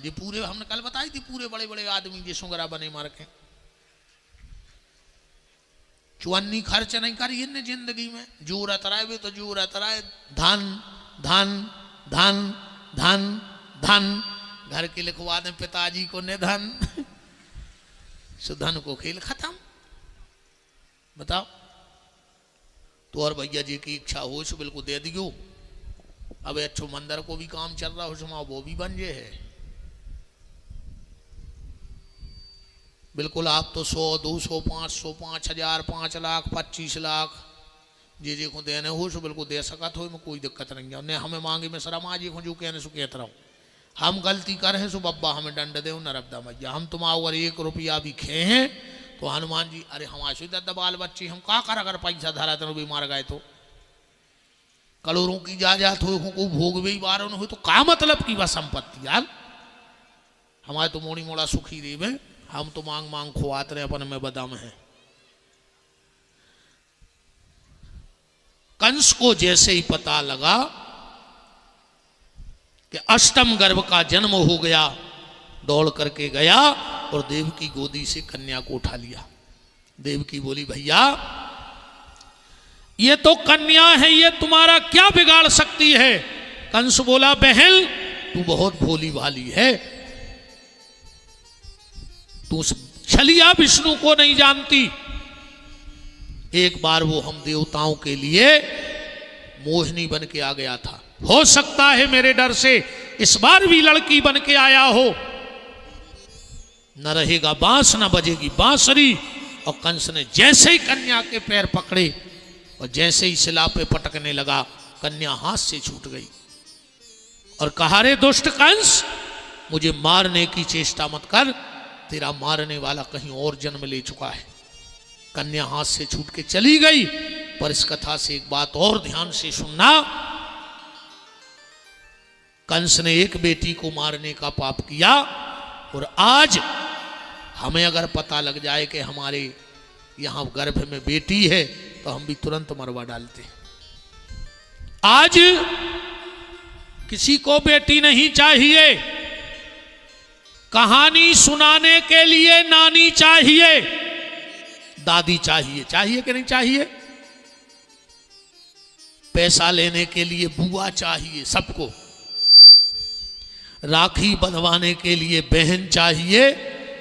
जी पूरे हमने कल बताई थी, पूरे बड़े बड़े आदमी जी सुंगरा बने मार के चुअन्नी खर्च नहीं करी इनने जिंदगी में। जूरत राय तो जूरत राय, धन धन धन धन धन, घर के लिखवा दें पिताजी को निधन सुधन को खेल खत्म। बताओ तो और भैया जी की इच्छा हो सो बिल्कुल दे दियो। अब अच्छो मंदिर को भी काम चल रहा हो सुमा वो भी बन जे है। बिल्कुल आप तो 100 200 500 5000 5 लाख 25 लाख जे को देने हो सो बिल्कुल दे सकत हो, में कोई दिक्कत नहीं है। हमें मांगे में शर्म आ जी जो कहने सो कहत रहो हम गलती कर है सो बब्बा हमें दंड दे नरबदा मैया। हम तुम अगर 1 रुपया भी खे हैं तो हनुमान जी अरे हमारे दबाल बच्ची हम का कर अगर पैसा धरा तेन भी मार गए तो करोड़ों की जायदाद हो को भोग भी बार हो तो का मतलब की बस संपत्ति यार हमारे तो मोड़ी मोड़ा सुखी रे में हम तो मांग मांग खुआत रहे अपन में बदाम है। कंस को जैसे ही पता लगा कि अष्टम गर्भ का जन्म हो गया, दौड़ करके गया और देव की गोदी से कन्या को उठा लिया। देव की बोली भैया ये तो कन्या है, ये तुम्हारा क्या बिगाड़ सकती है। कंस बोला बहन तू बहुत भोली भाली है, तू छलिया विष्णु को नहीं जानती। एक बार वो हम देवताओं के लिए मोहिनी बन के आ गया था, हो सकता है मेरे डर से इस बार भी लड़की बन के आया हो। न रहेगा बांस न बजेगी बांसुरी। और कंस ने जैसे ही कन्या के पैर पकड़े और जैसे ही शिला पे पटकने लगा कन्या हाथ से छूट गई और कहा रे दुष्ट कंस मुझे मारने की चेष्टा मत कर, तेरा मारने वाला कहीं और जन्म ले चुका है। कन्या हाथ से छूट के चली गई। पर इस कथा से एक बात और ध्यान से सुनना, कंस ने एक बेटी को मारने का पाप किया और आज हमें अगर पता लग जाए कि हमारे यहां गर्भ में बेटी है तो हम भी तुरंत मरवा डालते। आज किसी को बेटी नहीं चाहिए, कहानी सुनाने के लिए नानी चाहिए, दादी चाहिए। चाहिए कि नहीं चाहिए? पैसा लेने के लिए बुआ चाहिए सबको, राखी बंधवाने के लिए बहन चाहिए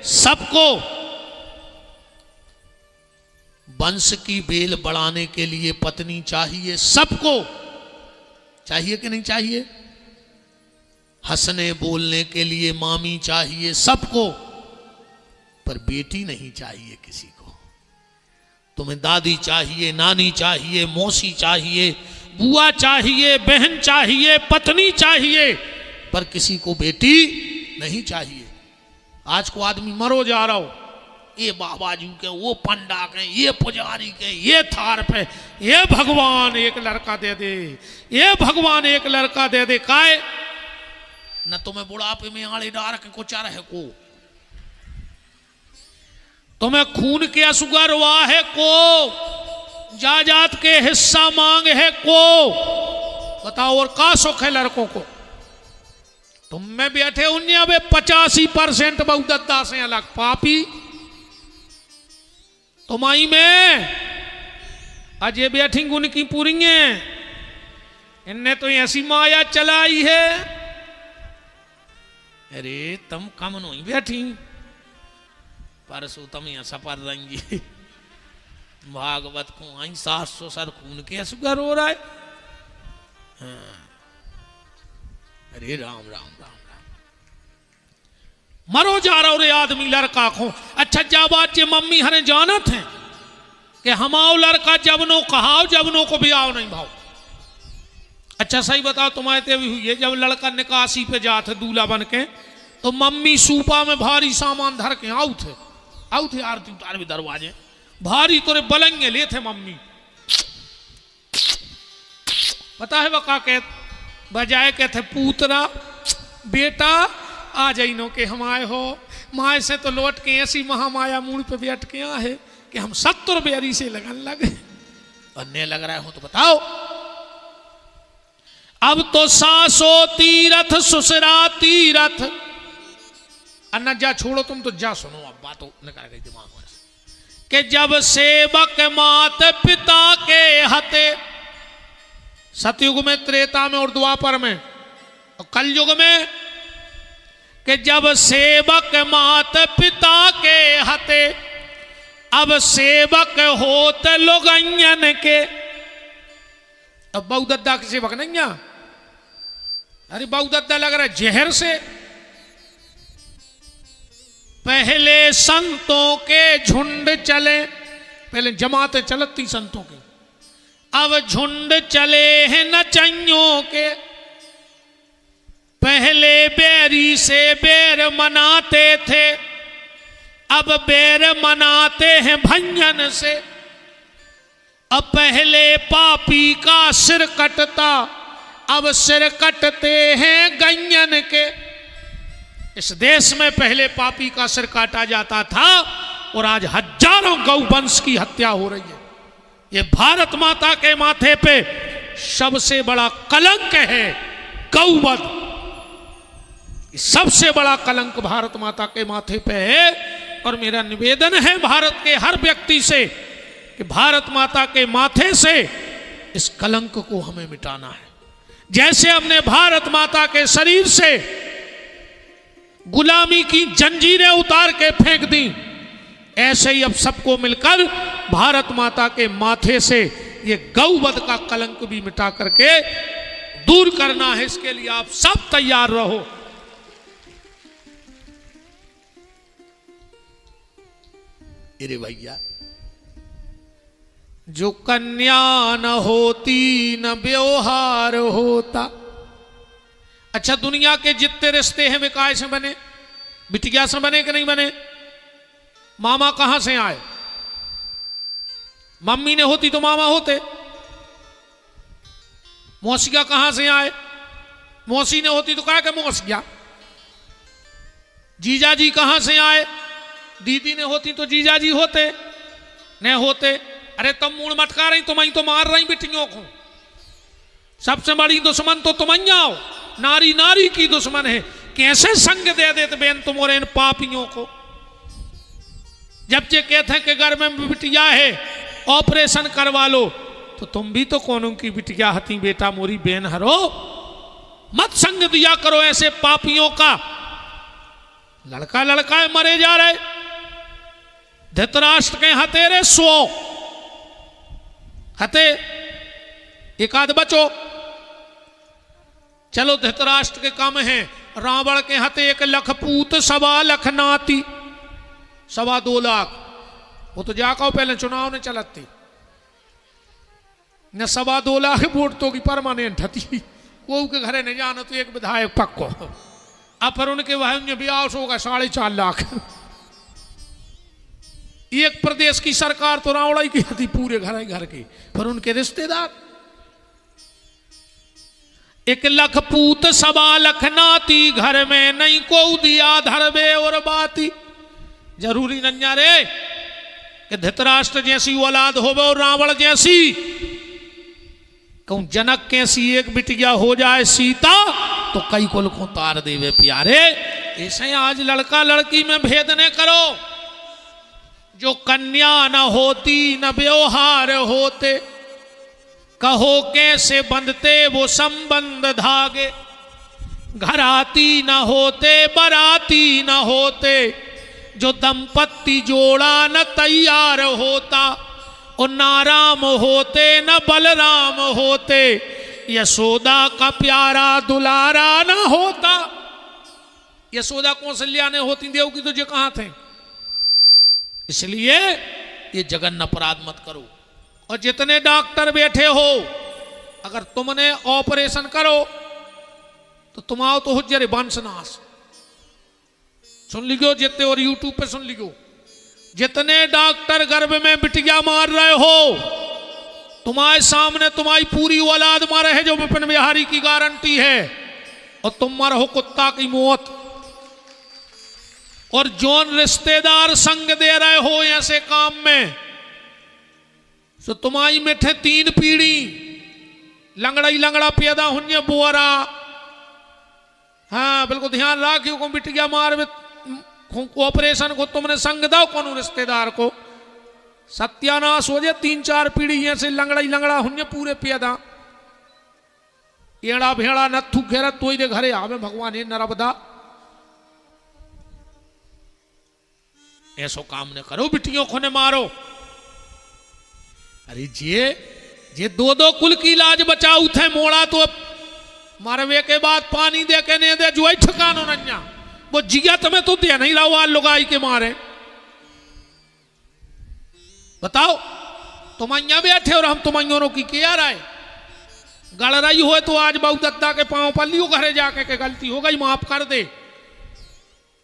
सबको, वंश की बेल बढ़ाने के लिए पत्नी चाहिए सबको। चाहिए कि नहीं चाहिए? हंसने बोलने के लिए मामी चाहिए सबको, पर बेटी नहीं चाहिए किसी को। तुम्हें दादी चाहिए, नानी चाहिए, मौसी चाहिए, बुआ चाहिए, बहन चाहिए, पत्नी चाहिए, पर किसी को बेटी नहीं चाहिए। आज को आदमी मरो जा रहा हो, ये बाबाजी के, वो पंडा के, ये पुजारी के, ये थार पे, ये भगवान एक लड़का दे दे, ये भगवान एक लड़का दे दे। काय न तुम्हें बुढ़ापे में आड़े डार के कुचा रहे को, तुम्हें खून के असुगर हुआ है को, जायदाद के हिस्सा मांग है को। बताओ और का सुख है लड़कों को? तुम में बैठे उन्या वे 85% बहुदत्ता से अलग पापी तुम्हारी में अजय बैठी उनकी पूरी इनने तो ऐसी माया चलाई है। अरे तुम कम नहीं बैठी परसों तुम ऐसा पर रही भागवत को आई 700 सर खून के असुगर हो रहा है। हाँ। अरे राम राम राम राम मरो जा रहा रे आदमी लड़का को। अच्छा जा बात ये मम्मी हरे जानत है कि हमाओ लड़का जबनो कहाओ जबनो को भी आओ नहीं भाव। अच्छा सही बताओ तुम्हारे ते भी हुई है जब लड़का निकासी पे जाते दूल्हा बन के तो मम्मी सूपा में भारी सामान धर के आउ थे आरती उतार भी दरवाजे भारी तोरे बलंगे ले थे मम्मी। पता है वका कह बजाय कहते पूतरा बेटा आ जाइनो के हम आए हो माए से तो लौट के ऐसी महामाया मूड पे बैठ के आए कि हम 70 बेरी से लगन लगे। अन्य लग रहा हो तो बताओ। अब तो सासो तीरथ सुसरा तीरथ अन्ना जा छोड़ो तुम तो जा सुनो अब बात निकल गई दिमाग में कि जब सेवक मात पिता के हते, सतयुग में, त्रेता में और द्वापर में, और कलयुग में कि जब सेवक मात पिता के हते, अब सेवक होत लोगन के। अब बाऊ दद्दा के सेवक नहीं है, अरे बाऊ दद्दा लग रहा है जहर से। पहले संतों के झुंड चले, पहले जमातें चलती संतों की, अब झुंड चले हैं नचइयों के। पहले बैरी से बैर मनाते थे, अब बैर मनाते हैं भंजन से। अब पहले पापी का सिर कटता, अब सिर कटते हैं गंजन के। इस देश में पहले पापी का सिर काटा जाता था और आज हजारों गौवंश की हत्या हो रही है। ये भारत माता के माथे पे सबसे बड़ा कलंक है गौवध। सबसे बड़ा कलंक भारत माता के माथे पे है। और मेरा निवेदन है भारत के हर व्यक्ति से कि भारत माता के माथे से इस कलंक को हमें मिटाना है। जैसे हमने भारत माता के शरीर से गुलामी की जंजीरें उतार के फेंक दी, ऐसे ही अब सबको मिलकर भारत माता के माथे से ये गौवध का कलंक भी मिटा करके दूर करना है। इसके लिए आप सब तैयार रहो। अरे भैया, जो कन्या न होती न व्यवहार होता। अच्छा, दुनिया के जितने रिश्ते हैं वे काय से बने? बिटिया से बने कि नहीं बने? मामा कहां से आए? मम्मी ने होती तो मामा होते। मौसिया कहां से आए? मौसी ने होती तो कहा कि मौसिया। जीजा जी कहां से आए? दीदी ने होती तो जीजा जी होते, न होते। अरे तुम मूड मटका रही, तुम्हें तो मार रही बिटियों को। सबसे बड़ी दुश्मन तो तुम हो, नारी नारी की दुश्मन है। कैसे संग दे देते बेन तुम और इन पापियों को? जब ये कहते हैं कि घर में बिटिया है ऑपरेशन करवा लो, तो तुम भी तो कौनों की बिटिया हती बेटा मोरी बेन हरो। मत संग दिया करो ऐसे पापियों का। लड़का लड़का मरे जा रहे। धृतराष्ट्र के हतेरे 100 हते, एक आध बचो। चलो धृतराष्ट्र के काम है। रावण के हते 1 लाख पूत, 1.25 लाख नाती, 2.25 लाख। वो तो जाको पहले चुनाव ने चलती न 2.25 लाख वोट तो की परमानेंट हती। वो के घरे नहीं जाना तो एक विधायक पक्को। अब फिर उनके वह ब्याह होगा 4.5 लाख। एक प्रदेश की सरकार तो रावड़ा की हती पूरे घर की। पर उनके रिश्तेदार 1 लाख पूत, 1.25 लाख नाती, घर में नहीं को दिया धरबे और बाती। जरूरी नहीं रे कि धृतराष्ट्र जैसी औलाद होवे और रावण जैसी। कहूं जनक कैसी एक बिटिया हो जाए सीता, तो कई कुल को तार देवे प्यारे। ऐसे आज लड़का लड़की में भेद न करो। जो कन्या न होती न व्यवहार होते, कहो कैसे बंधते वो संबंध धागे। घराती न होते बराती न होते, जो दंपत्ति जोड़ा न तैयार होता। और नाराम होते न बलराम होते, यशोदा का प्यारा दुलारा न होता। यशोदा कौशल्या ने होती देव की तो ये कहां थे? इसलिए ये जघन्य अपराध मत करो। और जितने डॉक्टर बैठे हो, अगर तुमने ऑपरेशन करो तो तुम आओ तो हो जरे वंशनाश। सुन लिखो जितने, और यूट्यूब पे सुन लिखो, जितने डॉक्टर गर्भ में बिटिया मार रहे हो, तुम्हारे सामने तुम्हारी पूरी औलाद मारे है जो विपिन बिहारी की गारंटी है। और तुम मरो कुत्ता की मौत। और जौन रिश्तेदार संग दे रहे हो ऐसे काम में, तो तुम्हारी मिठे 3 पीढ़ी लंगड़ा ही लंगड़ा पैदा होने बोरा। हाँ बिल्कुल ध्यान रखियो को बिटिया मार ऑपरेशन को तुमने संग दो कौन रिश्तेदार को, सत्यानाश हो जाए। 3-4 पीढ़ी ऐसे लंगड़ा ही लंगड़ा हुन्ने पूरे पैदा एड़ा भेड़ा नथु घेरा तो ही घरे आवे भगवान ये नरबदा। ऐसो काम ने करो बिटियों को ने मारो। अरे जे 2-2 कुल की लाज बचाऊ थे मोड़ा तो मरवे के बाद पानी दे के नहीं दे जो ठिकानो नन्या वो जिया तुम्हें तो दे नहीं रहा लुगाई के मारे। बताओ तुम अइया बैठे और हम तुम अइयों की क्या राय गड़ रही हो तो आज बहु दत्ता के पांव पर लियो घरे जाके के गलती हो गई माफ कर दे।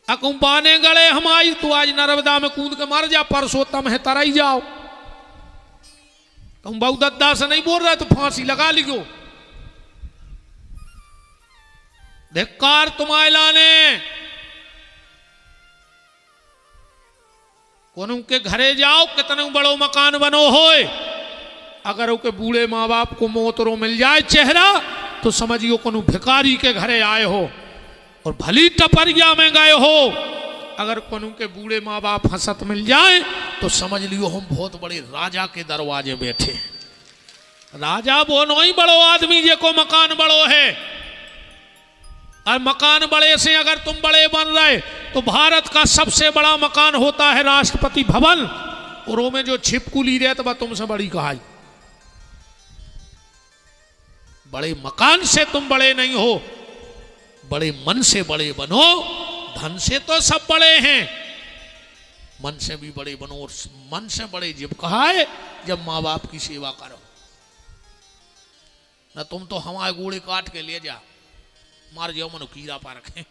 अकुम्बाने गड़े हमारी तो आज नर्मदा में कूद के मर जा, परसोत्तम है तराई जाओ। तुम बहु दत्ता से नहीं बोल रहे तो फांसी लगा लियो। धिक्कार तुम्हारे लाने कोनों के घरे जाओ कितने बड़ो मकान बनो होए, अगर उनके बूढ़े माँ बाप को मोतरो मिल जाए चेहरा तो समझियो कोनो भिखारी के घरे आए हो, और भली टपरिया में गए हो। अगर कोनों के बूढ़े माँ बाप हंसत मिल जाए तो समझ लियो हम बहुत बड़े राजा के दरवाजे बैठे। राजा वो नहीं बड़ो आदमी जे को मकान बड़ो है, और मकान बड़े से अगर तुम बड़े बन रहे तो भारत का सबसे बड़ा मकान होता है राष्ट्रपति भवन, और वो में जो छिपकुली रहता वह तुमसे बड़ी कहाई। बड़े मकान से तुम बड़े नहीं हो, बड़े मन से बड़े बनो। धन से तो सब बड़े हैं, मन से भी बड़े बनो। और मन से बड़े जब कहा है जब माँ बाप की सेवा करो। ना तुम तो हमारे गोड़े काट के ले जा मार जाओ मनो कीड़ा पा रखे।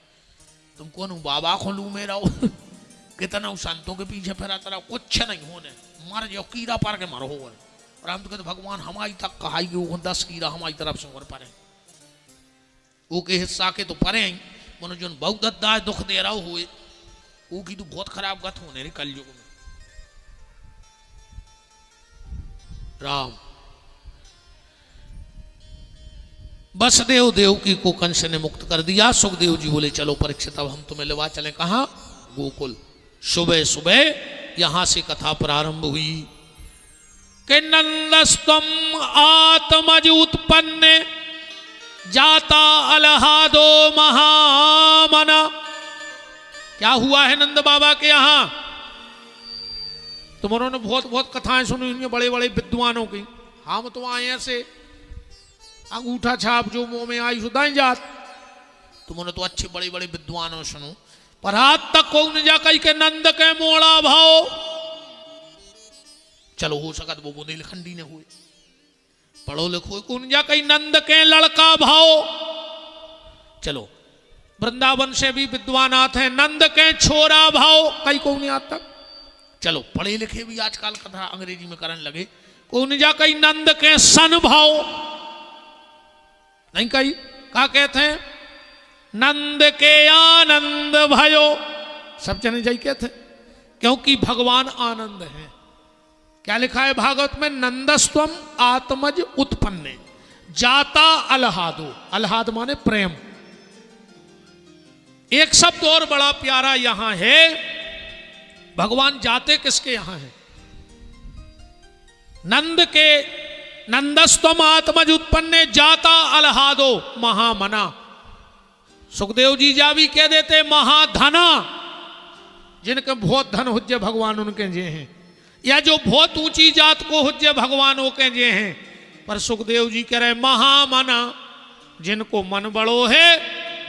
तुम कौन बाबा को लू में रहो कितना संतों के पीछे फिरा तरह कुछ नहीं होने, मार जाओ कीड़ा पार के मारो। और हम तो कहते भगवान हमारी तक कहाई वो 10 कीड़ा हमारी तरफ से और परे वो के हिस्सा के तो परे मनो जो बहुत दद्दा दुख दे रहा हुए वो की तो बहुत खराब गत होने रे कलयुग में। राम बसदेव देवकी को कंस ने मुक्त कर दिया। सुखदेव जी बोले चलो परीक्षित अब हम तुम्हें लेवा चले कहाँ, गोकुल। सुबह सुबह यहां से कथा प्रारंभ हुई कि नंदस्तम आत्मज उत्पन्न जाता अलहादो महामना। क्या हुआ है नंद बाबा के यहां? तुम उन्होंने बहुत बहुत कथाएं सुनी हुई बड़े बड़े विद्वानों की। हम तो आए ऐसे अंगूठा छाप जो मुंह में आई सुधाई जात। तुमने तो अच्छे बड़े बड़े विद्वानों सुनो, पर हाथ तक कौन जा कही के नंद के मोड़ा भाव। चलो हो सकत वो बुंदेलखंडी ने हुए, पढ़ो लिखो कौन जा कही नंद के लड़का भाव। चलो वृंदावन से भी विद्वान आते हैं, नंद के छोरा भाव कई कौन आज तक। चलो पढ़े लिखे भी आजकल कथा अंग्रेजी में करने लगे, कौन जा कही नंद के सन भाव नहीं कही। क्या कहते हैं नंद के आनंद भयो, सब जने जाई कहते क्योंकि भगवान आनंद है। क्या लिखा है भागवत में, नंदस्त्वम आत्मज उत्पन्न जाता अलहादो। अलहाद माने प्रेम। एक शब्द और बड़ा प्यारा यहां है, भगवान जाते किसके यहां है? नंद के नंदस्तम आत्मज उत्पन्न जाता अलहादो महामना। सुखदेव जी जा भी कह देते महाधना, जिनके बहुत धन हुज्जे भगवान उनके जे हैं, या जो बहुत ऊंची जात को हुज्जे भगवान वो के जे हैं। पर सुखदेव जी कह रहे महामना, जिनको मन बड़ो है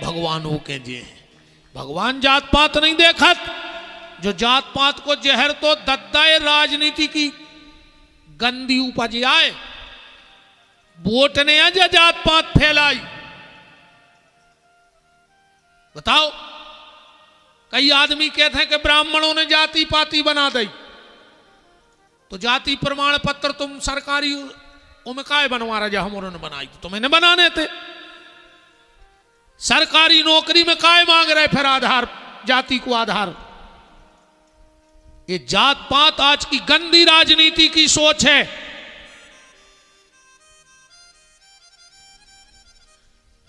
भगवान वो के जे हैं। भगवान जात पात नहीं देखत। जो जात पात को जहर तो दद्दाए राजनीति की गंदी उपज आए, वोट ने आज जात पात फैलाई। बताओ कई आदमी कहते हैं कि ब्राह्मणों ने जाति पाति बना दी, तो जाति प्रमाण पत्र तुम सरकारी उनमें काय बनवा रहा? हम उन्होंने बनाई तो तुम्हें बनाने थे। सरकारी नौकरी में काय मांग रहे फिर आधार, जाति को आधार? ये जात पात आज की गंदी राजनीति की सोच है।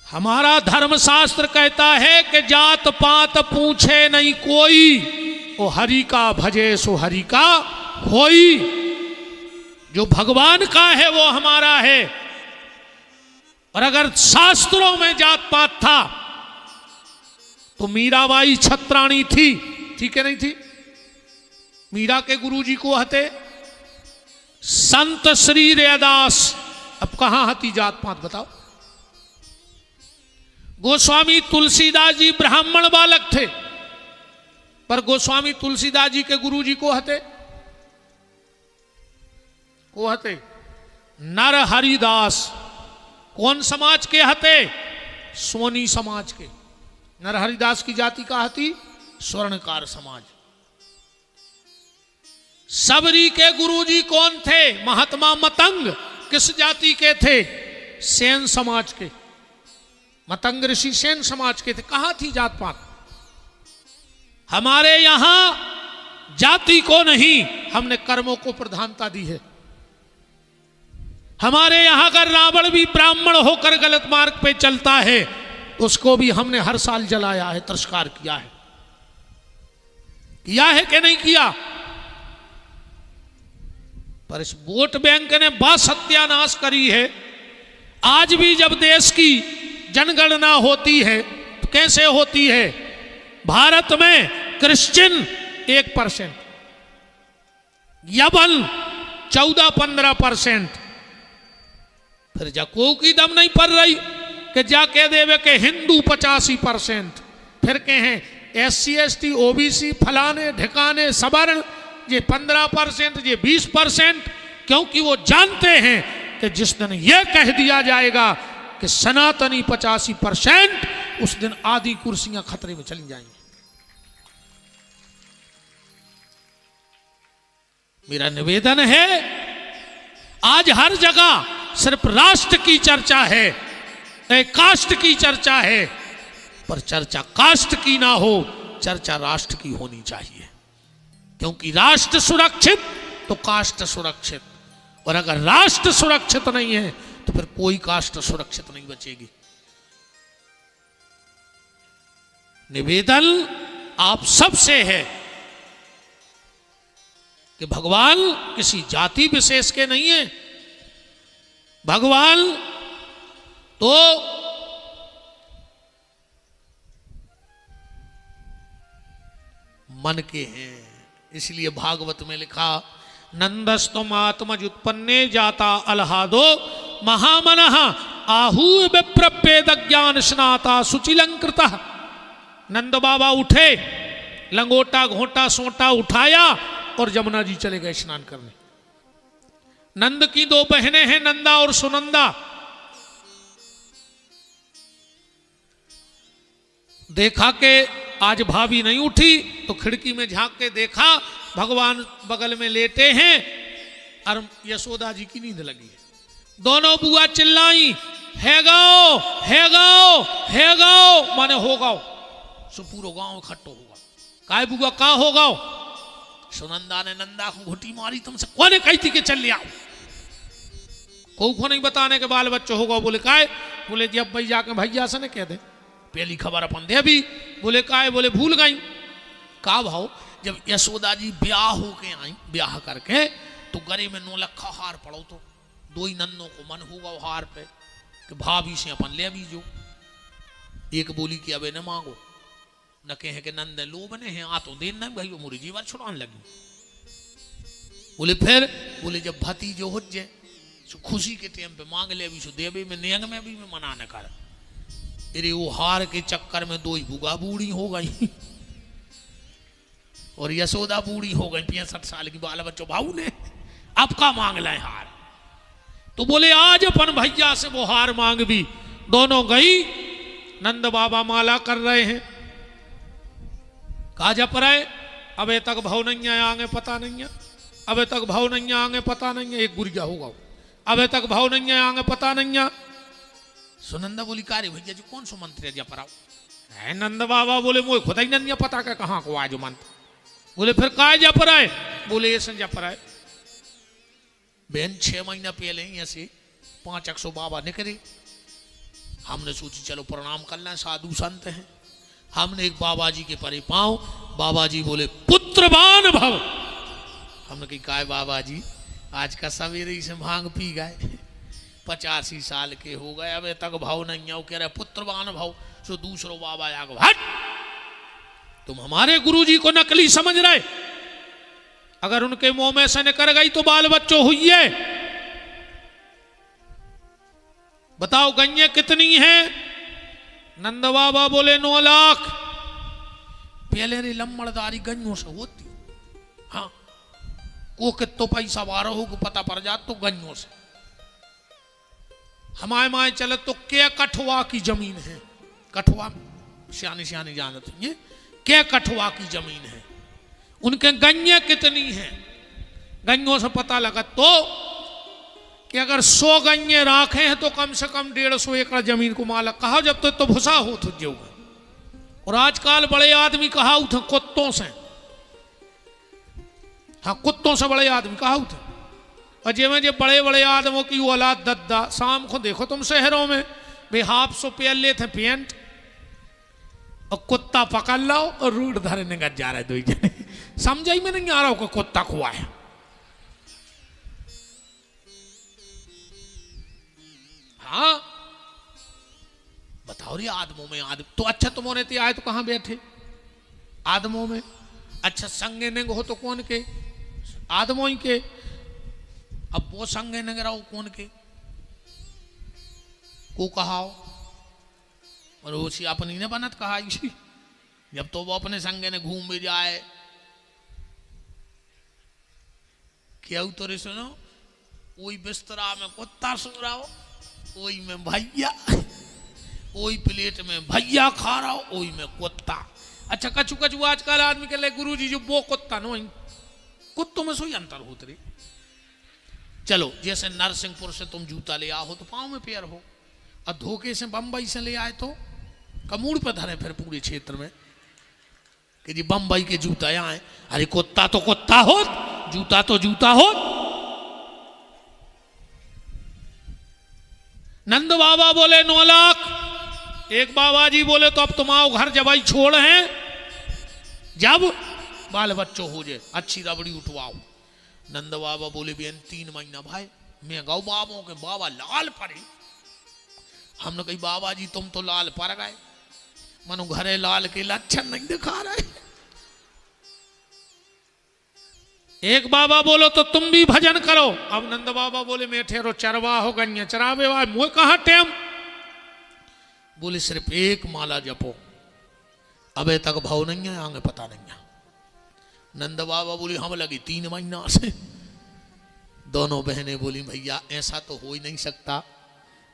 हमारा धर्मशास्त्र कहता है कि जात पात पूछे नहीं कोई, ओ हरि का भजे सो हरि का होई। जो भगवान का है वो हमारा है। और अगर शास्त्रों में जात पात था तो मीराबाई छत्राणी थी कि नहीं थी? मीरा के गुरुजी को हते संत श्री रैदास। अब कहां हती जात पात बताओ? गोस्वामी तुलसीदास जी ब्राह्मण बालक थे, पर गोस्वामी तुलसीदास जी के गुरुजी को हते नर हरिदास। कौन समाज के हते? सोनी समाज के। नर हरिदास की जाति का हती स्वर्णकार समाज। सबरी के गुरुजी कौन थे? महात्मा मतंग। किस जाति के थे? सेन समाज के। मतंग ऋषि सेन समाज के थे। कहां थी जात पात? हमारे यहां जाति को नहीं, हमने कर्मों को प्रधानता दी है। हमारे यहां का रावण भी ब्राह्मण होकर गलत मार्ग पे चलता है, उसको भी हमने हर साल जलाया है, तिरस्कार किया है कि नहीं किया? पर इस वोट बैंक ने बा सत्यानाश करी है। आज भी जब देश की जनगणना होती है तो कैसे होती है? भारत में क्रिश्चियन 1%, यवन 14-15%। फिर जाको की दम नहीं पड़ रही कि जाके देवे के हिंदू 85%। फिर कहें SC ST OBC फलाने ढिकाने सवर्ण ये 15%, ये 20%। क्योंकि वो जानते हैं कि जिस दिन ये कह दिया जाएगा कि सनातनी 85%, उस दिन आधी कुर्सियां खतरे में चली जाएंगी। मेरा निवेदन है, आज हर जगह सिर्फ राष्ट्र की चर्चा है, कास्ट की चर्चा है, पर चर्चा कास्ट की ना हो, चर्चा राष्ट्र की होनी चाहिए। क्योंकि राष्ट्र सुरक्षित तो कास्ट सुरक्षित, और अगर राष्ट्र सुरक्षित नहीं है तो फिर कोई कास्ट सुरक्षित नहीं बचेगी। निवेदन आप सबसे है कि भगवान किसी जाति विशेष के नहीं है। भगवान तो मन के हैं। इसलिए भागवत में लिखा, नंदस्तुम आत्मज उत्पन्ने जाता अलहादो महामनः आहू विप्रपेद ज्ञान स्नाता सुचिलंकृत। नंद बाबा उठे, लंगोटा घोटा सोटा उठाया और जमुना जी चले गए स्नान करने। नंद की 2 बहनें हैं, नंदा और सुनंदा। देखा कि आज भाभी नहीं उठी तो खिड़की में झांक के देखा, भगवान बगल में लेटे हैं और यशोदा जी की नींद लगी है। दोनों बुआ चिल्लाई, है गाओ है गाओ है गाओ, माने हो गाओ। सो पूरा गांव इकट्ठो होगा। काय बुआ का हो गाओ? सुनंदा ने नंदा को घुटी मारी, तुमसे कौन कही थी कि चल ले आओ? को नहीं बताने के बाल बच्चे होगा। बोले काय? बोले जब भाई जाके भैया से ने कह दे, पहली खबर अपन दे भी। बोले काय? बोले भूल गई। का भाव? जब यशोदा जी ब्याह होके आई, ब्याह करके तो गले में 9 लखा हार पड़ो, तो 2 ही नन्नों को मन होगा हार पे कि भाभी से अपन ले बीजो। एक बोली कि अबे न मांगो, न कहे कि नंद लो बने हैं, आ तो देन न भाई मोरी जीवन छुड़ाने लगी। बोले फिर? बोले जब भतीजो हो जाए सो खुशी के टाइम पे मांग ले भी, सो देवे में नेंग में भी में मना न कर। अरे वो हार के चक्कर में 2 ही बुआ बूढ़ी हो गई और यशोदा बूढ़ी हो गई, 65 साल की, बाल बच्चों भाऊ ने। अब का मांग लाए हार? तो बोले आज अपन भैया से वो हार मांग भी। दोनों गई, नंद बाबा माला कर रहे हैं। कहा जप रहे, अबे तक भाव नहीं आया, आगे पता नहीं है, अबे तक भाव नहीं आगे पता नहीं है। एक गुरिया होगा, अबे तक भाव नहीं है, आगे पता नहीं है। सुनंदा बोली, कार्य भैया जी कौन सो मंत्र जप रहा है? नंद बाबा बोले, मोह खुदा ही नहीं पता का कहाँ को आज मंत्र। बोले फिर काय जप रहा है? बोले ऐसे जप रहा है। बहन 6 महीना पहले ही ऐसे 5 100 बाबा निकले, हमने सोची चलो प्रणाम कर लें, साधु संत हैं। हमने एक बाबा जी के परे पाँव, बाबा जी बोले पुत्रवान भव। हमने कही काय बाबा जी, आज का सवेरे ही से भांग पी गए, 85 साल के हो गए, अब तक भाव नहीं है। कह रहे पुत्रवान भाव। सो दूसरो बाबा आगे, हट, तुम हमारे गुरुजी को नकली समझ रहे, अगर उनके मुंह में से निकल गई तो बाल बच्चों हुई है। बताओ गंजे कितनी है? नंद बाबा बोले 9 लाख। पहले रे लम्बड़दारी गंजों से होती, हाँ, को कितो पैसा वारो हो को पता पड़ जात तो गंजों से। हमारे माए चले तो क्या कठुआ की जमीन है, कठुआ सियानी सियानी जानते हैं, क्या कठुआ की जमीन है, उनके गंजे कितनी हैं। गंजों से पता लगा तो कि अगर 100 गंजे राखे हैं तो कम से कम 150 एकड़ जमीन को मालक कहा, जब तो भुसा हो तो जाऊगा। और आजकल बड़े आदमी कहा उठे कुत्तों से, हाँ कुत्तों से बड़े आदमी कहा उठे। और जे जे बड़े बड़े आदमों की औलाद दद्दा, शाम को देखो तुम शहरों में वे ₹150 पहले थे पेंट, और कुत्ता पकड़ लो और रूट धरे निकल जा रहे दो जने। समझ ही में नहीं आ रहा हो कि कुत्ता खुआ है। हाँ बताओ रे, आदमों में आदम तो अच्छा, तुम होने आए तो कहां बैठे आदमों में? अच्छा संगे नेग हो तो कौन के? आदमों ही के। अब वो संगे नेग रहो कौन के को कहाओ, और उसी अपनी ने बनत कहा इसी। जब तो वो अपने संगे ने घूम भी जाए, क्या उतरे सुनो, वही बिस्तरा में कुत्ता सो रहा हो, वही में भैया, वही प्लेट में भैया खा रहा हो, वही में कुत्ता। अच्छा कछु कछु आजकल आदमी के लिए गुरु जी जो वो कुत्ता नो, कुत्तों में सोई अंतर होत रे। चलो जैसे नरसिंहपुर से तुम जूता ले आओ तो पाँव में पैर हो, और धोखे से बंबई से ले आए तो कमूड़ पे धरे फिर पूरे क्षेत्र में कि जी बंबई के जूता यहाँ है। अरे कुत्ता तो कुत्ता हो, जूता तो जूता हो। नंद बाबा बोले 9 लाख। एक बाबा जी बोले तो अब तुम आओ घर जबाई छोड़ हैं, जब बाल बच्चों हो जाए अच्छी रबड़ी उठवाओ। नंद बाबा बोले बेन 3 महीना भाई मैं गाँव बाबों के बाबा लाल पड़े। हमने कही बाबा जी तुम तो लाल पड़ गए, मनु घरे लाल के लक्षण नहीं दिखा रहे। एक बाबा बोलो तो तुम भी भजन करो। अब नंद बाबा बोले मैं ठहरो चरवा हो गन्या चरावे वाले मुझे कहा टेम। बोले सिर्फ एक माला जपो, अबे तक भाव नहीं है, आगे पता नहीं है। नंद बाबा बोली हम लगी 3 महीना से। दोनों बहनें बोली भैया ऐसा तो हो ही नहीं सकता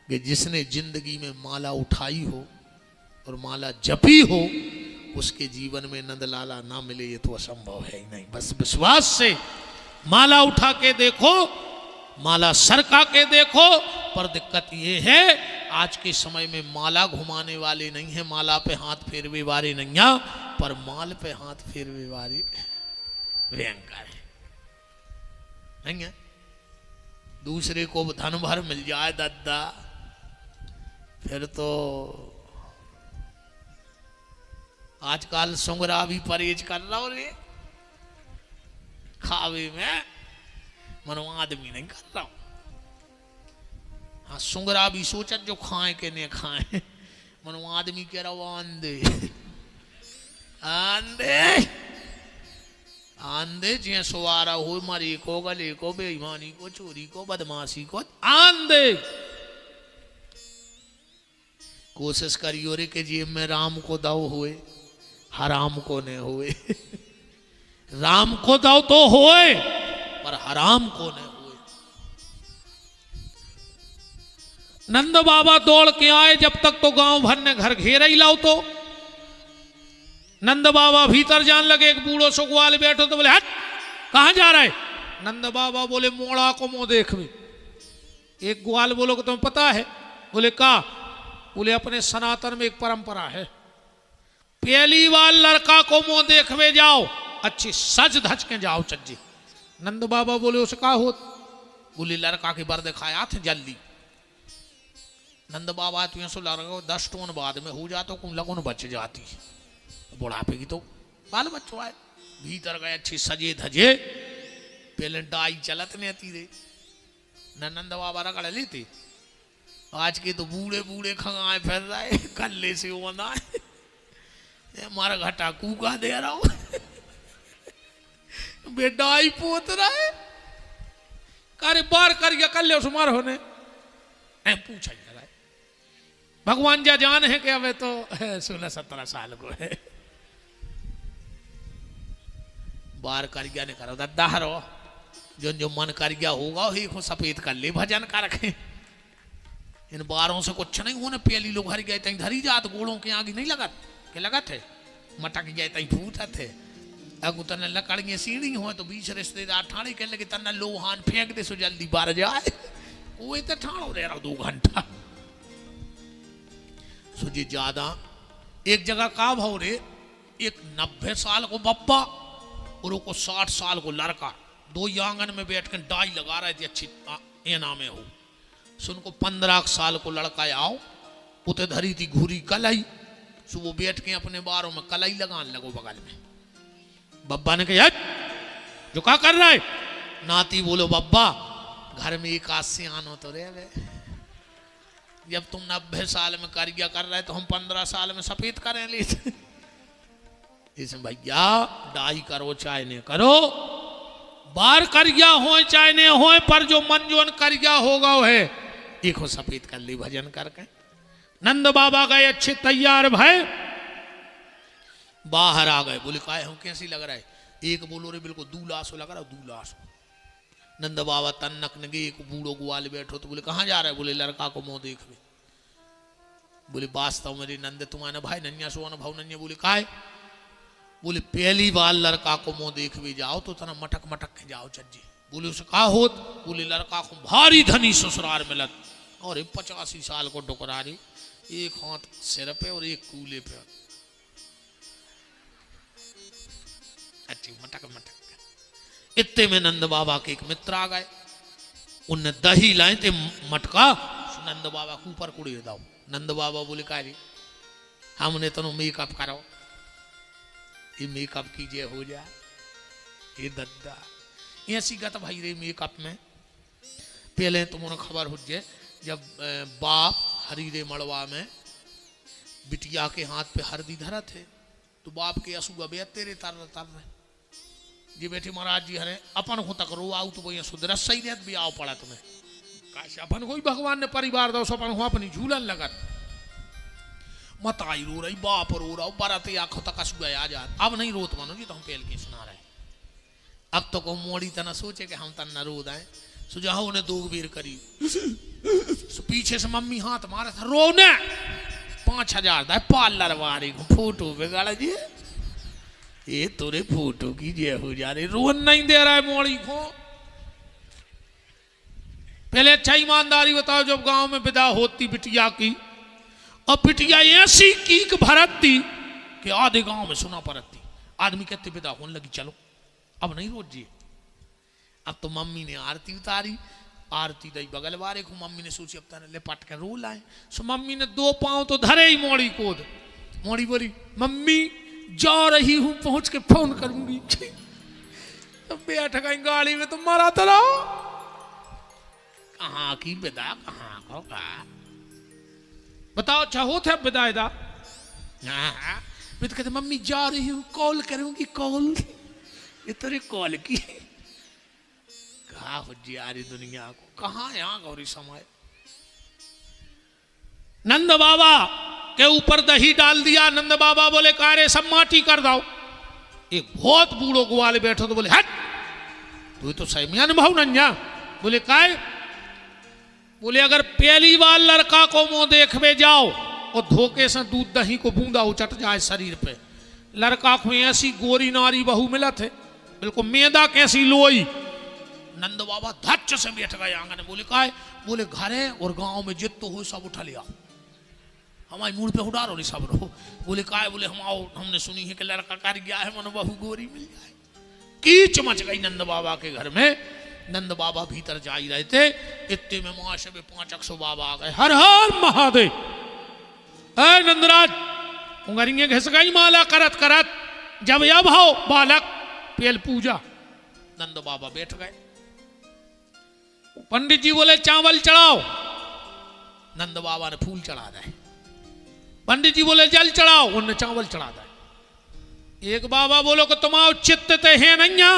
कि जिसने जिंदगी में माला उठाई हो और माला जपी हो उसके जीवन में नंदलाला ना मिले, ये तो असंभव है ही नहीं। बस विश्वास से माला उठा के देखो, माला सरका के देखो। पर दिक्कत ये है आज के समय में माला घुमाने वाले नहीं है, माला पे हाथ फेरवे वाले नहीं है, पर माल पे हाथ फेरवे वाले भयंकर है नहीं है। दूसरे को धन भर मिल जाए दद्दा फिर तो आजकल सुंगरा भी परहेज कर रहा हो रे, खावे में मनो आदमी नहीं कर रहा। हाँ सुंगरा भी सोचत जो खाए के नहीं खाए, मनो आदमी कह रहा वो आंधे आंधे आंधे जिये सुवारा हो, मरी को गले को बेईमानी को चोरी को बदमाशी को आंधे। कोशिश करियो रे के जेब में राम को दाव हुए, हराम को न हुए। राम को दाव तो होए पर हराम को न हुए। नंद बाबा दौड़ के आए, जब तक तो गांव भर ने घर घेरा ही लाओ। तो नंद बाबा भीतर जान लगे, एक बूढ़ो सो ग्वाल बैठो तो बोले हट कहां जा रहा है? नंद बाबा बोले मोड़ा को मुंह देख में। एक ग्वाल बोलो कि तुम्हें पता है? बोले का? बोले अपने सनातन में एक परंपरा है, पहली बार लड़का को मुंह देखवे जाओ, अच्छी सज धज के जाओ चज्जी। नंद बाबा बोले उसे का हो? बोले लड़का के बर दिखाया थे जल्दी। नंद बाबा तुझे सो लगा 10 टोन बाद में हो जाता कुम लगन बच जाती। बुढ़ापे की तो बाल बच्चों आए भीतर गए अच्छे सजे धजे पहले डाई चलत नहीं आती रे न नंद बाबा रगड़ लेते। आज के तो बूढ़े बूढ़े खंगाए फिर रहे कल्ले से होना है मारा घटा कूका दे रहा हूं बेडाई पोत रहा है कार्य बार कर गया कल्ले उस मार होने पूछा जा रहा है। भगवान जा जान है कि अब तो 16-17 साल को है बार कर गया ने करो दद्दा हरो जो जो मन कर गया होगा वही को सफेद कर ले भजन कर रखे। इन बारों से कुछ नहीं होने पहली लोग हर गए तई धरी जात गोड़ों के आगे नहीं लगत के लगत है मटक गए तई फूटत है। अगु तने लकड़ियां सीढ़ी हो तो बीच रिश्तेदार ठाणे के लगे तना लोहान फेंक दे सो जल्दी बार जाए कोई तो ठाणो रह रहा 2 घंटा सो जी ज्यादा। एक जगह का भाव रे एक 90 साल को बप्पा और को 60 साल को लड़का 2 आंगन में बैठ कर डाई लगा रहे थे अच्छी एना में हो सुन को 15 साल को लड़का आओ उते धरी थी घूरी कलाई सो वो बैठ के अपने बारों में कलाई लगाने लगो बगल में। बब्बा ने कहा जो क्या कर रहा है नाती बोलो बब्बा घर में एक आध से आनो तो रे जब तुम 90 साल में कार्य कर रहे तो हम 15 साल में सफेद करें ले इसमें भैया डाई करो चाहे नहीं करो बार करिया हो चाहे नहीं हो पर जो मन जोन करिया होगा वो है एक हो सफेद कर ली भजन करके। नंद बाबा गए अच्छे तैयार भय बाहर आ गए बोले काय हम कैसी लग रहा है एक बोलो रे बिल्कुल दूलासो लग रहा दूलासो। नंद बाबा तन्नक ने एक बूढ़ो ग्वाल बैठो तो बोले कहाँ जा रहा है बोले लड़का को मुंह देख ले बोले वास्तव मेरे नंद तुम्हारे भाई नन्या सोना भाव नन्या बोले काय बोले पहली बार लड़का को मुंह देख भी जाओ तो तना मटक मटक के जाओ चज्जी बोले उसे कहा होत बोले लड़का को भारी धनी ससुराल मिलत और 85 साल को डुकरारी एक हाथ सिर पे और एक कूले पे अच्छी मटक मटक। इतने में नंद बाबा के एक मित्र आ गए उनने दही लाए थे मटका नंद बाबा के ऊपर कुड़ी दाओ। नंद बाबा बोले का रे हमने तनो मेकअप करो ये मेकअप कीजिए हो जाए ये दद्दा ऐसी गत भाई रे मेकअप में पहले तुमने खबर हो जाए जब बाप हरी रे मड़वा में बिटिया के हाथ पे हरदी धरा थे तो बाप के असुआ बे तेरे तर रहे जी बेटी महाराज जी हरे अपन हो तक रो आउ तो वो सुधर सही रहत भी आओ पड़ा तुम्हें काश अपन कोई भगवान ने परिवार दो अपन हो अपनी झूलन लगत मत आई रो रही बाप रो रहा बारात आंखों तक असुआ आ जा अब नहीं रोत मानो जी तो हम पहल के सुना रहे अब तो को मोड़ी तना सोचे कि हम तना रो दाए सुझाव ने 2 बेर करी पीछे से मम्मी हाथ मारा था रोने 5000 दा पार्लर वाली फोटो बिगाड़ा जी ये तोरे फोटो की जे हो जा रही रोन नहीं दे रहा है मोड़ी को। पहले अच्छा ईमानदारी बताओ जब गांव में विदा होती बिटिया की और बिटिया ऐसी कीक भरती कि आधे गांव में सुना पड़ती आदमी कहते विदा होने लगी चलो अब नहीं रोज जी। अब तो मम्मी ने आरती उतारी आरती दई बगल वाले को मम्मी ने सोची अब तने लेपट के रो लाए सो मम्मी ने 2 पांव तो धरे ही मोड़ी को मोड़ी बोली मम्मी जा रही हूं पहुंच के फोन करूंगी बैठ गई गाड़ी में तो मारा तो रहो कहाँ की विदा कहाँ को का बताओ चाहो थे विदायदा मैं तो कहते मम्मी जा रही हूँ कॉल करूंगी कॉल ये तेरे कॉल की कहा हुजियारी दुनिया को कहाँ यहाँ गौरी समय। नंद बाबा के ऊपर दही डाल दिया नंद बाबा बोले कारे सब माटी कर दो। एक बहुत बूढ़ो ग्वाल बैठो तो बोले हट तू तो सही अनुभव नंजा बोले काय बोले अगर पहली बार लड़का को मुंह देखवे जाओ और धोखे से दूध दही को बूंदा उचट जाए शरीर पे लड़का को ऐसी गोरी नारी बहू मिला थे बिल्कुल मैदा कैसी लोई। नंद बाबा धच्च से बैठ गए आंगन बोले काय बोले घरे और गांव में जित तो हो सब उठा लिया हमारी मूड पे उड़ा रही सब रहो बोले काय बोले हम आओ हमने सुनी है कि लड़का कर गया है मन बहू गोरी मिल जाए। की चमच गई नंद बाबा के घर में नंद बाबा भीतर जा ही रहे थे, इतने में मुआशे में 500 बाबा आ गए। हर हर महादेव। अरे नंदराज उंगरिये घिसकाई माला करत करत, जब यह भाव बालक पेल पूजा। नंद बाबा बैठ गए। पंडित जी बोले चावल चढ़ाओ, नंद बाबा ने फूल चढ़ा दे। पंडित जी बोले जल चढ़ाओ, उन्होंने चावल चढ़ा दे। एक बाबा बोलो कि तुम आओ चित्त ते है नैया।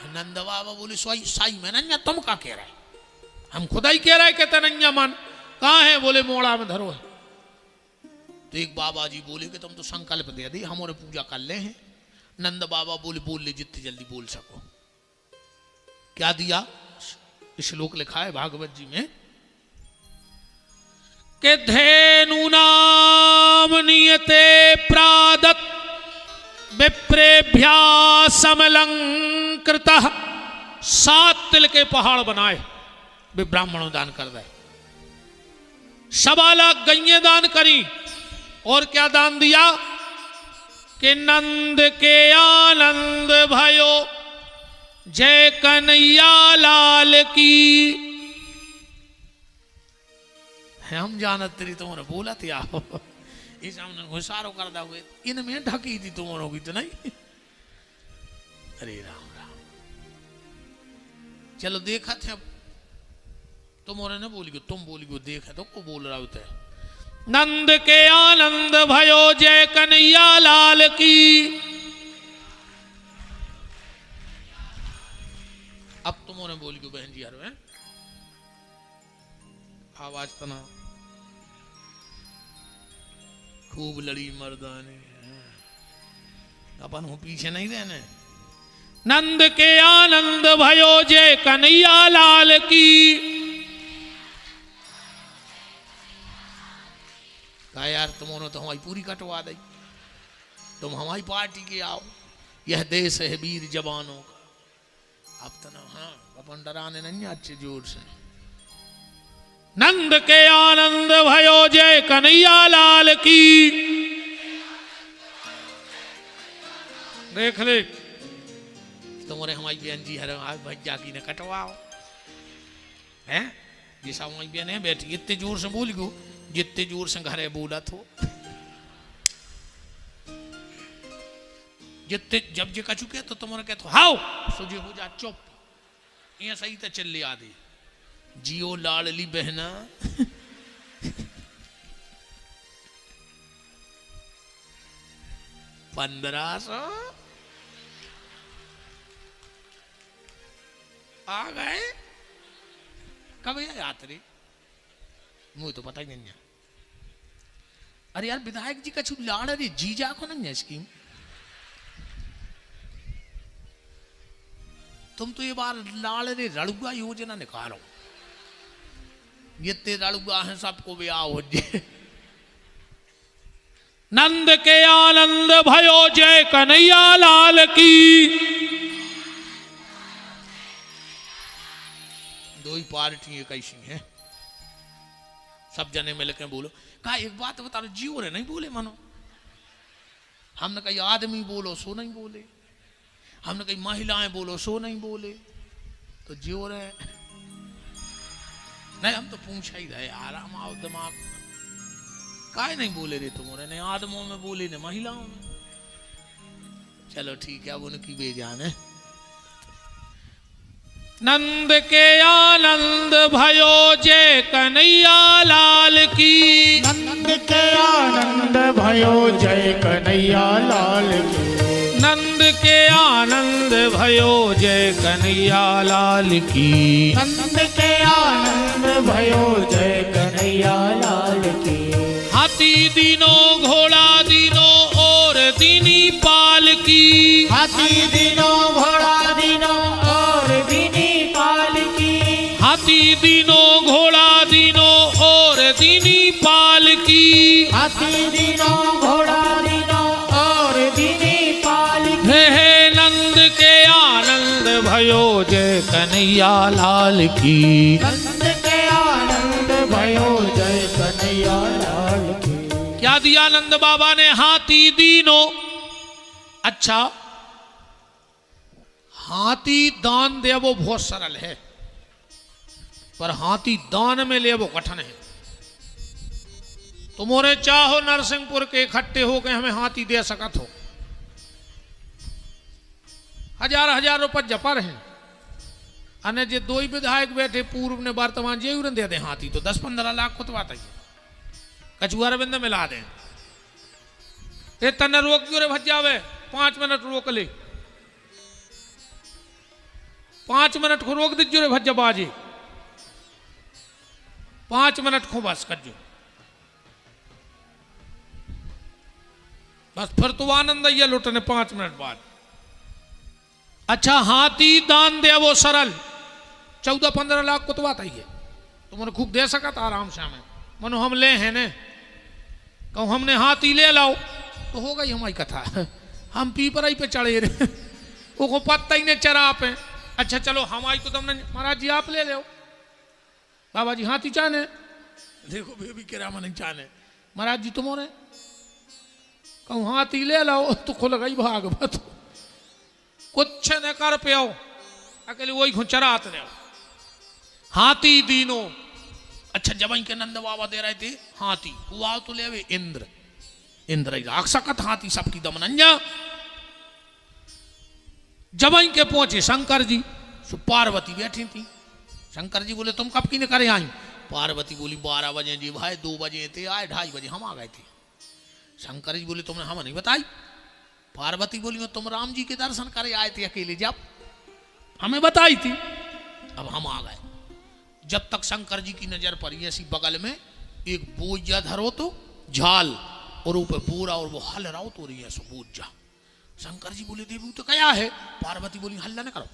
नंद बाबा बोले सोई साई में नैया तुम का कह रहे, हम खुदा ही कह रहे कहते नैया मन कहाँ है, बोले मोड़ा में धरो है। तो एक बाबा जी बोले कि तुम तो संकल्प दे दी हमारे पूजा कर ले हैं। नंद बाबा बोले बोल ले जितनी जल्दी बोल सको। क्या दिया, श्लोक लिखा है भागवत जी में कि धेनु नाम नियते प्रादत् विप्रेभ्या समलंकृतः। 7 तिल के पहाड़ बनाए, वे ब्राह्मणों दान कर दे। 1.25 लाख गैये दान करी, और क्या दान दिया कि नंद के आनंद भयो जय कन्हैया लाल की। हम जानत तेरी तुम्हारे बोला थे आओ इस हमने घुसारो कर दा हुए, इनमें ढकी थी तुम्हारों की तो नहीं। अरे राम राम, चलो देखा थे। अब तुम्हारे ने बोली को तुम बोली को देखा तो को बोल रहा होता है नंद के आनंद भयो जय कन्हैया लाल की। अब तुम्हारे बोली को बहन जी यार है आवाज तना खूब लड़ी मर्दाने, अपन हूं पीछे नहीं रहने। नंद के आनंद भयो जय कन्हैया लाल की। कहा यार तुमने तो हमारी पूरी कटवा दी, तुम हमारी पार्टी के आओ, यह देश है वीर जवानों का। अब तो ना हाँ अपन डराने नहीं अच्छे जोर से। नंद के आनंद भयो जय कन्हैया लाल की। देख ले तुम्हारे हमारी बहन जी हर भज्जा की ने कटवाओ हैं, जैसा हमारी बहन है बैठी इतने जोर से बोल गो जितने जोर से घरे बोला थो। जितने जब जे कचू के तो तुम्हारे कहते हाओ सुझे हो जा चुप, ये सही तो चल ले आदि जियो लाडली बहना। 1500 आ गए कब यात्री, मुझे तो पता ही नहीं है। अरे यार विधायक जी का छू लाड़ अरे जीजा को नहीं है स्कीम। तुम तो ये बार लाड़ रे रड़ुआ योजना निकालो, ये ते रड़ुआ है सबको ब्याह हो जाए। नंद के आनंद भयो जय कन्हैया लाल की। दो ही पार्टी कैसी हैं, सब जने मिल के बोलो। कहा एक बात बता रहे जियो रे नहीं बोले मानो, हमने कही आदमी बोलो सो नहीं बोले, हमने कही महिलाएं बोलो सो नहीं बोले, तो जियो रे नहीं। हम तो पूछा ही रहे आराम आओ दिमाग काय नहीं बोले रे तुम्हारे ने, आदमों में बोले ने महिलाओं में। चलो ठीक है अब उनकी बेजान है। नंद के आनंद भयो जय कन्हैया लाल की। नंद के आनंद भयो जय कन्हैया लाल की। नंद के आनंद भयो जय कन्हैया लाल की। नंद के आनंद भयो जय कन्हैया लाल की। हाथी दीनो घोड़ा दीनो और दीनी पाल की। हाथी दीनो घोड़ा दीनो और दीनी पाल की। हाथी दीनो घोड़ा दीनो और दीनी पाल की। हाथी दीनो घोड़ा दीनो और दीनी पाल की। हे नंद के आनंद भयो जय कन्हैया लाल की। नंद के आनंद भयो जय कन्हैया लाल की। क्या दिया नंद बाबा ने? हाथी दीनो। अच्छा हाथी दान दे वो बहुत सरल है, पर हाथी दान में ले वो कठिन है। तुम्हारे चाहो नरसिंहपुर के इकट्ठे हो गए हमें हाथी दे सकत हो, हजार हजार रुपये जपर हैं, अने जे दो ही विधायक बैठे पूर्व ने वर्तमान जे दे दे हाथी तो 10-15 लाख को तो बात है। कछुआ अरविंद मिला दें ये तने रोक क्यों रे भज जावे, 5 मिनट रोक ले, 5 मिनट को रोक दीजिए रे भज बाजी, 5 मिनट को बस कर जो बस, फिर तो आनंद ये लुटने 5 मिनट बाद। अच्छा हाथी दान दे वो सरल, 14-15 लाख को तो बात ही है, तुमने खूब दे सका था आराम से हमें, मनो हम ले हैं ने कहूँ हमने हाथी ले लाओ तो हो गई हमारी कथा। हम पीपराई पे चढ़े रहे वो पत्ता ही ने चरा पे। अच्छा चलो हमारी तो तुमने महाराज जी आप ले लो, बाबा जी हाथी चाहने, देखो बेबी के रामा नहीं चाहने, महाराज जी तुम्हारे कहूँ हाथी ले लाओ तो खुल गई भाग बत, कुछ न कर पे आओ अकेले वही खो चरात रहे हाथी दीनो। अच्छा जब इनके नंद बाबा दे रहे थे हाथी, हुआ तो ले वे इंद्र, इंद्र राक्षसकत हाथी सबकी दमनंजा। जब इनके पहुंचे शंकर जी, पार्वती बैठी थी, शंकर जी बोले तुम कब की ने करे आई, पार्वती बोली 12 बजे जी भाई, 2 बजे थे आए, 2:30 बजे हम आ गए थे। शंकर जी बोले तुमने हम नहीं बताई, पार्वती बोली तुम राम जी के दर्शन करे आए थे अकेले, जब हमें बताई थी, अब हम आ गए। जब तक शंकर जी की नजर पड़ी ऐसी बगल में एक बोझा धरो तो झाल और ऊपर बोरा और वो हल रहा तो रही है सो बोझा। शंकर जी बोले देवी तो क्या है, पार्वती बोली हल्ला न करो।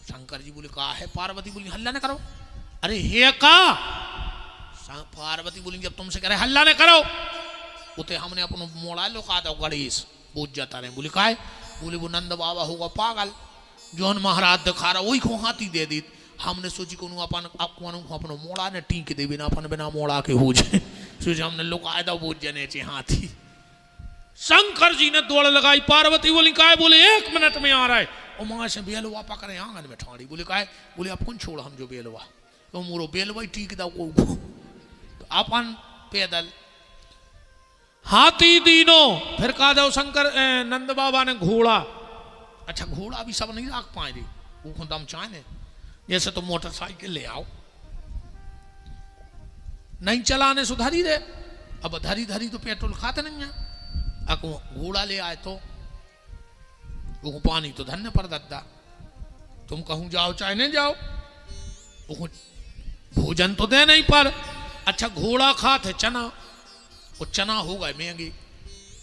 शंकर जी बोले कहा है, पार्वती बोली हल्ला न करो। अरे हे का, पार्वती बोली जब तुमसे कह रहे हल्ला न करो, उते हमने अपनो मोड़ा लुका दो गणेश बोझ जाता रहे। बोले का है, बोले वो नंद बाबा होगा पागल, जो महाराज दिखा रहा वही को हाथी दे दी। हमने सोची को अपन अपनो मोड़ा ने टीक दे बिना अपन बिना मोड़ा के हो जाए, सोचे हमने लुका दो बोझ जने चे हाथी। शंकर जी ने दौड़ लगाई, पार्वती बोली का है, बोले 1 मिनट में आ रहा है। और माँ से बेलवा पकड़े आंगन में ठाड़ी, बोले का है, बोले अब कौन छोड़ हम जो बेलवा, तो मोरो बेलवा टीक दो को, तो अपन पैदल हाथी दीनो। फिर कहा दो शंकर नंद बाबा ने घोड़ा, अच्छा घोड़ा भी सब नहीं रख पाए थे, वो दम चाहे जैसे तो मोटरसाइकिल ले आओ, नहीं चलाने सुधारी दे, अब धरी धरी तो पेट्रोल खाते नहीं है। अब घोड़ा ले आए तो वो पानी तो धन्य पर दद्दा, तुम कहूँ जाओ चाहे नहीं जाओ, वो भोजन तो दे नहीं पर। अच्छा घोड़ा खाते चना, वो चना हो गए महंगे,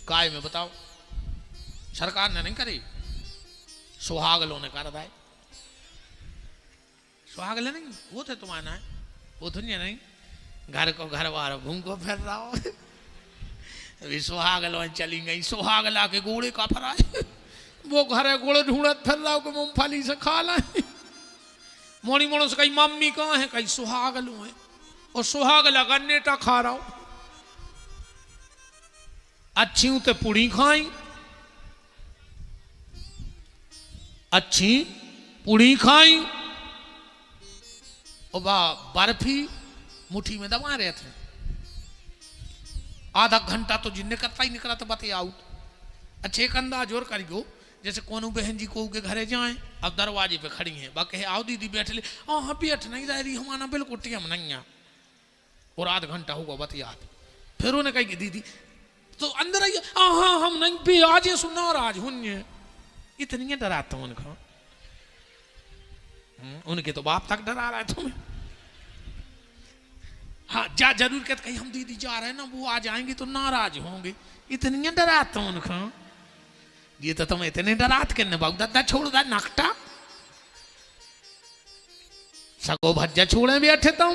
काय में बताओ, सरकार ने नहीं करी, सुहागलों ने कर दाए। सुहागले नहीं वो थे तुम्हारा है, वो दुनिया नहीं, घर को घर बार घूम को फिर रहा हो। अभी सुहागलों चली गई, सुहागला के घोड़े का फराए, वो घरे घोड़े ढूंढत फिर रहा हो कि मूंगफली से खा लाए। मोड़ी मोड़ों से कहीं मम्मी कहाँ है, कहीं सुहागलों है, और सुहागला का नेटा खा रहा हो। अच्छी उते पुड़ी खाई, अच्छी पुड़ी खाई, और बर्फी मुट्ठी में दबा रहे थे। आधा घंटा तो जिन करता ही निकला तो बते आउट। अच्छे एक अंदाज और करियो, जैसे कोनो बहन जी को के घरे जाए, अब दरवाजे पे खड़ी हैं, बाकी आओ दीदी बैठ ले, हाँ बैठ नहीं रही हमारा बिल्कुल टियम नहीं है, और आधा घंटा होगा बतिया। फिर उन्हें कही दीदी तो अंदर आइए, हाँ हम नहीं भी आज सुना राज हुन्य, इतनी डराता हूँ उनको, उनके तो बाप तक डरा रहा है तुम्हें। हाँ जा जरूर कहते कहीं हम दीदी जा रहे हैं ना, वो आ जाएंगे तो नाराज होंगे, इतनी डराता हूँ उनको। ये तो तुम्हें इतने डरात के बाबू दादा छोड़ दा नकटा, सगो भज्जा छोड़े बैठे तुम।